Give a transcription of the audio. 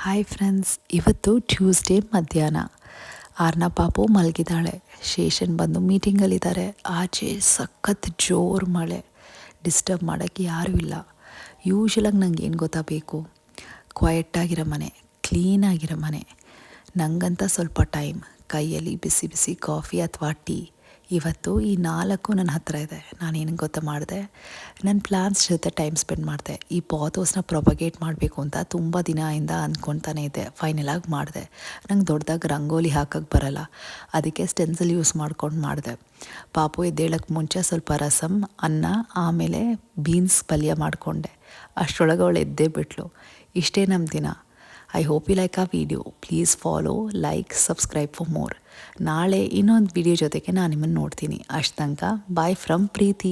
Hi friends, ಇವತ್ತು Tuesday ಮಧ್ಯಾಹ್ನ. ಆರ್ನ ಪಾಪು ಮಲಗಿದ್ದಾಳೆ. ಶೇಷನ್ ಬಂದು ಮೀಟಿಂಗಲ್ಲಿದ್ದಾರೆ. ಆಚೆ ಸಖತ್ ಜೋರು ಮಳೆ. ಡಿಸ್ಟರ್ಬ್ ಮಾಡೋಕ್ಕೆ ಯಾರೂ ಇಲ್ಲ. ಯೂಶ್ವಲಾಗಿ ನಂಗೆ ಏನು ಗೊತ್ತಾ ಬೇಕು, ಕ್ವಯೆಟ್ಟಾಗಿರೋ ಮನೆ, ಕ್ಲೀನಾಗಿರೋ ಮನೆ. ನನಗಂತ ಸ್ವಲ್ಪ ಟೈಮ್, ಕೈಯಲ್ಲಿ ಬಿಸಿ ಬಿಸಿ ಕಾಫಿ ಅಥವಾ ಟೀ. ಇವತ್ತು ಈ 4 ನನ್ನ ಹತ್ರ ಇದೆ. ನಾನೇನು ಗೊತ್ತಾ ಮಾಡಿದೆ, ನನ್ನ ಪ್ಲಾನ್ಸ್ ಜೊತೆ ಟೈಮ್ ಸ್ಪೆಂಡ್ ಮಾಡಿದೆ. ಈ ಪಾಥೋಸ್ನ ಪ್ರೊಪಗೇಟ್ ಮಾಡಬೇಕು ಅಂತ ತುಂಬ ದಿನದಿಂದ ಅಂದ್ಕೊತಾನೆ ಇದ್ದೆ. ಫೈನಲಾಗಿ ಮಾಡಿದೆ. ನಂಗೆ ದೊಡ್ಡದಾಗಿ ರಂಗೋಲಿ ಹಾಕೋಕ್ಕೆ ಬರಲ್ಲ, ಅದಕ್ಕೆ ಸ್ಟೆನ್ಸಿಲ್ ಯೂಸ್ ಮಾಡ್ಕೊಂಡು ಮಾಡಿದೆ. ಪಾಪು ಎದ್ದೇಳಕ್ಕೆ ಮುಂಚೆ ಸ್ವಲ್ಪ ರಸಮ್, ಅನ್ನ, ಆಮೇಲೆ ಬೀನ್ಸ್ ಪಲ್ಯ ಮಾಡಿಕೊಂಡೆ. ಅಷ್ಟರೊಳಗೆ ಅವಳು ಎದ್ದೇ ಬಿಟ್ಲು. ಇಷ್ಟೇ ನಮ್ಮ ದಿನ. ಐ ಹೋಪ್ ಯು ಲೈಕ್ ಆ video. Please follow, like, subscribe for more. ನಾಳೆ ಇನ್ನೊಂದು ವಿಡಿಯೋ ಜೊತೆಗೆ ನಾನು ನಿಮ್ಮನ್ನು ನೋಡ್ತೀನಿ. ಅಷ್ಟು ತನಕ ಬಾಯ್ ಫ್ರಮ್ ಪ್ರೀತಿ.